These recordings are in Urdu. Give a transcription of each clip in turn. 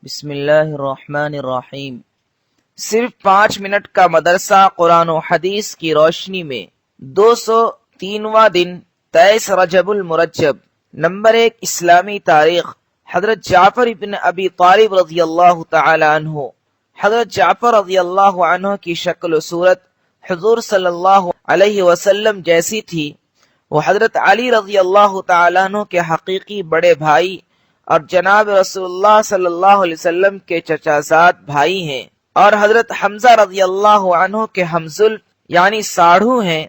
بسم اللہ الرحمن الرحیم۔ صرف 5 منٹ کا مدرسہ قرآن و حدیث کی روشنی میں 203واں دن 23 رجب المرجب۔ نمبر 1، اسلامی تاریخ۔ حضرت جعفر ابن ابی طالب رضی اللہ تعالی عنہ۔ حضرت جعفر رضی اللہ عنہ کی شکل و صورت حضور صلی اللہ علیہ وسلم جیسی تھی۔ وہ حضرت علی رضی اللہ تعالی عنہ کے حقیقی بڑے بھائی اور جناب رسول اللہ صلی اللہ علیہ وسلم کے چچا زاد بھائی ہیں، اور حضرت حمزہ رضی اللہ عنہ کے ہمزلف یعنی ساڑھو ہیں۔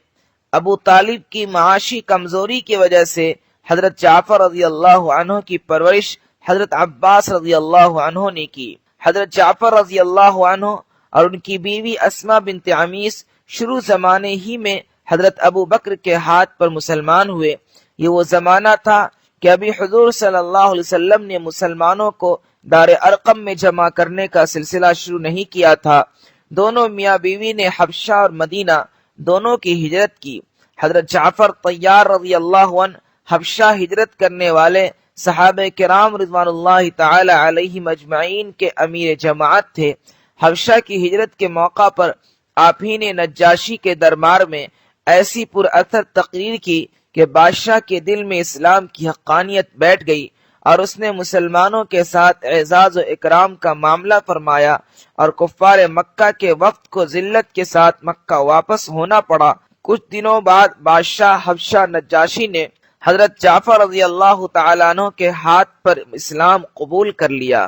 ابو طالب کی معاشی کمزوری کی وجہ سے حضرت جعفر رضی اللہ عنہ کی پرورش حضرت عباس رضی اللہ عنہ نے کی۔ حضرت جعفر رضی اللہ عنہ اور ان کی بیوی اسما بنت عمیس شروع زمانے ہی میں حضرت ابو بکر کے ہاتھ پر مسلمان ہوئے۔ یہ وہ زمانہ تھا کہ ابھی حضور صلی اللہ علیہ وسلم نے مسلمانوں کو دار ارقم میں جمع کرنے کا سلسلہ شروع نہیں کیا تھا۔ دونوں میاں بیوی نے حبشہ اور مدینہ دونوں کی ہجرت کی۔ حضرت جعفر طیار رضی اللہ عنہ حبشہ ہجرت کرنے والے صحابہ کرام رضوان اللہ تعالی علیہم اجمعین کے امیر جماعت تھے۔ حبشہ کی ہجرت کے موقع پر آپ ہی نے نجاشی کے دربار میں ایسی پر اثر تقریر کی کہ بادشاہ کے دل میں اسلام کی حقانیت بیٹھ گئی، اور اس نے مسلمانوں کے ساتھ اعزاز و اکرام کا معاملہ فرمایا، اور کفار مکہ کے وفد کو ذلت کے ساتھ مکہ واپس ہونا پڑا۔ کچھ دنوں بعد بادشاہ حبشہ نجاشی نے حضرت جعفر رضی اللہ تعالیٰ عنہ کے ہاتھ پر اسلام قبول کر لیا۔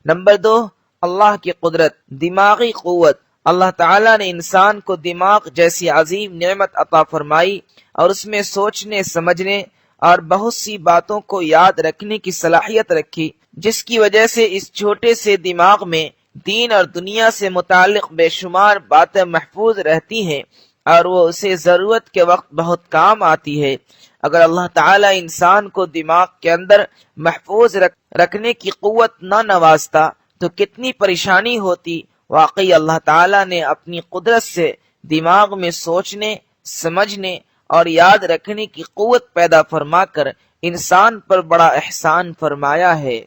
نمبر 2، اللہ کی قدرت، دماغی قوت۔ اللہ تعالیٰ نے انسان کو دماغ جیسی عظیم نعمت عطا فرمائی اور اس میں سوچنے، سمجھنے اور بہت سی باتوں کو یاد رکھنے کی صلاحیت رکھی، جس کی وجہ سے اس چھوٹے سے دماغ میں دین اور دنیا سے متعلق بے شمار باتیں محفوظ رہتی ہیں اور وہ اسے ضرورت کے وقت بہت کام آتی ہے۔ اگر اللہ تعالیٰ انسان کو دماغ کے اندر محفوظ رکھنے کی قوت نہ نوازتا تو کتنی پریشانی ہوتی۔ واقعی اللہ تعالیٰ نے اپنی قدرت سے دماغ میں سوچنے، سمجھنے اور یاد رکھنے کی قوت پیدا فرما کر انسان پر بڑا احسان فرمایا ہے۔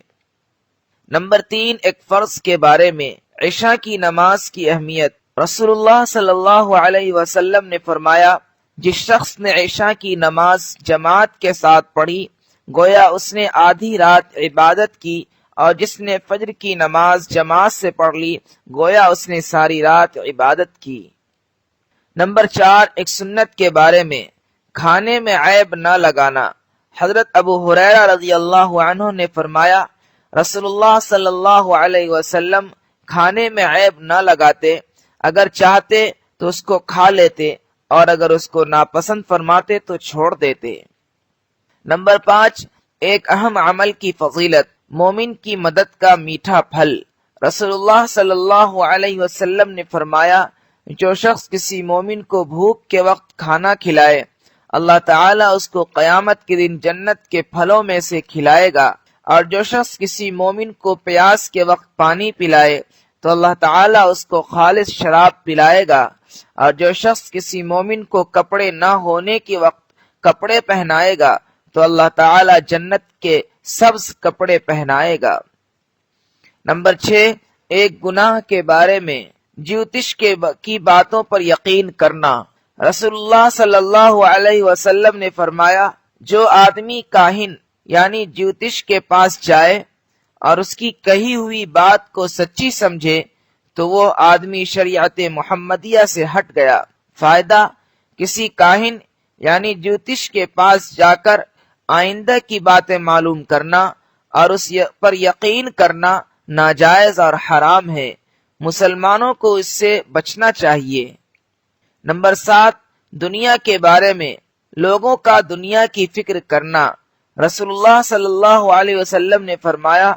نمبر 3، ایک فرض کے بارے میں، عشاء کی نماز کی اہمیت۔ رسول اللہ صلی اللہ علیہ وسلم نے فرمایا، جس شخص نے عشاء کی نماز جماعت کے ساتھ پڑھی گویا اس نے آدھی رات عبادت کی، اور جس نے فجر کی نماز جماعت سے پڑھ لی گویا اس نے ساری رات عبادت کی۔ نمبر 4، ایک سنت کے بارے میں، کھانے میں عیب نہ لگانا۔ حضرت ابو ہریرہ رضی اللہ عنہ نے فرمایا، رسول اللہ صلی اللہ علیہ وسلم کھانے میں عیب نہ لگاتے، اگر چاہتے تو اس کو کھا لیتے اور اگر اس کو ناپسند فرماتے تو چھوڑ دیتے۔ نمبر 5، ایک اہم عمل کی فضیلت، مومن کی مدد کا میٹھا پھل۔ رسول اللہ صلی اللہ علیہ وسلم نے فرمایا، جو شخص کسی مومن کو بھوک کے وقت کھانا کھلائے اللہ تعالیٰ اس کو قیامت کے دن جنت کے پھلوں میں سے کھلائے گا، اور جو شخص کسی مومن کو پیاس کے وقت پانی پلائے تو اللہ تعالیٰ اس کو خالص شراب پلائے گا، اور جو شخص کسی مومن کو کپڑے نہ ہونے کے وقت کپڑے پہنائے گا تو اللہ تعالیٰ جنت کے سبز کپڑے پہنائے گا۔ نمبر 6، ایک گناہ کے بارے میں، جیوتش کی باتوں پر یقین کرنا۔ رسول اللہ صلی اللہ علیہ وسلم نے فرمایا، جو آدمی کاہن یعنی جیوتش کے پاس جائے اور اس کی کہی ہوئی بات کو سچی سمجھے تو وہ آدمی شریعت محمدیہ سے ہٹ گیا۔ فائدہ، کسی کاہن یعنی جیوتش کے پاس جا کر آئندہ کی باتیں معلوم کرنا اور اس پر یقین کرنا ناجائز اور حرام ہے، مسلمانوں کو اس سے بچنا چاہیے۔ نمبر 7، دنیا کے بارے میں، لوگوں کا دنیا کی فکر کرنا۔ رسول اللہ صلی اللہ علیہ وسلم نے فرمایا،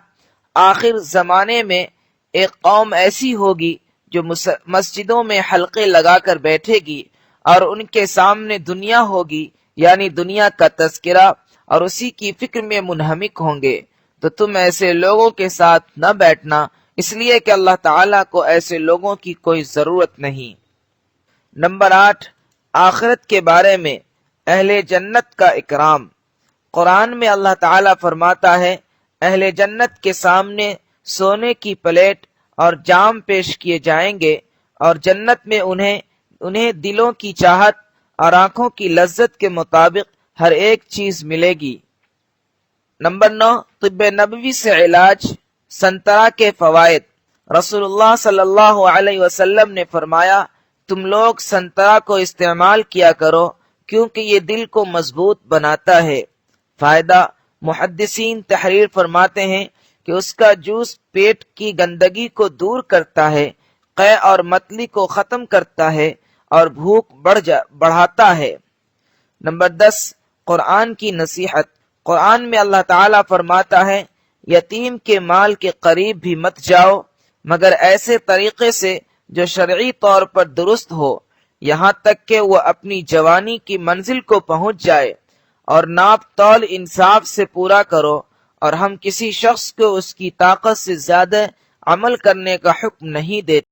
آخر زمانے میں ایک قوم ایسی ہوگی جو مسجدوں میں حلقے لگا کر بیٹھے گی اور ان کے سامنے دنیا ہوگی یعنی دنیا کا تذکرہ، اور اسی کی فکر میں منہمک ہوں گے، تو تم ایسے لوگوں کے ساتھ نہ بیٹھنا، اس لیے کہ اللہ تعالیٰ کو ایسے لوگوں کی کوئی ضرورت نہیں۔ نمبر 8، آخرت کے بارے میں، اہل جنت کا اکرام۔ قرآن میں اللہ تعالیٰ فرماتا ہے، اہل جنت کے سامنے سونے کی پلیٹ اور جام پیش کیے جائیں گے، اور جنت میں انہیں دلوں کی چاہت اور آنکھوں کی لذت کے مطابق ہر ایک چیز ملے گی۔ نمبر 9، طب نبوی سے علاج، سنترا کے فوائد۔ رسول اللہ صلی اللہ علیہ وسلم نے فرمایا، تم لوگ سنترا کو استعمال کیا کرو کیونکہ یہ دل کو مضبوط بناتا ہے۔ فائدہ، محدثین تحریر فرماتے ہیں کہ اس کا جوس پیٹ کی گندگی کو دور کرتا ہے، قے اور متلی کو ختم کرتا ہے اور بھوک بڑھاتا ہے۔ نمبر 10، قرآن کی نصیحت۔ قرآن میں اللہ تعالیٰ فرماتا ہے، یتیم کے مال کے قریب بھی مت جاؤ مگر ایسے طریقے سے جو شرعی طور پر درست ہو، یہاں تک کہ وہ اپنی جوانی کی منزل کو پہنچ جائے، اور ناپ تول انصاف سے پورا کرو، اور ہم کسی شخص کو اس کی طاقت سے زیادہ عمل کرنے کا حکم نہیں دیتے۔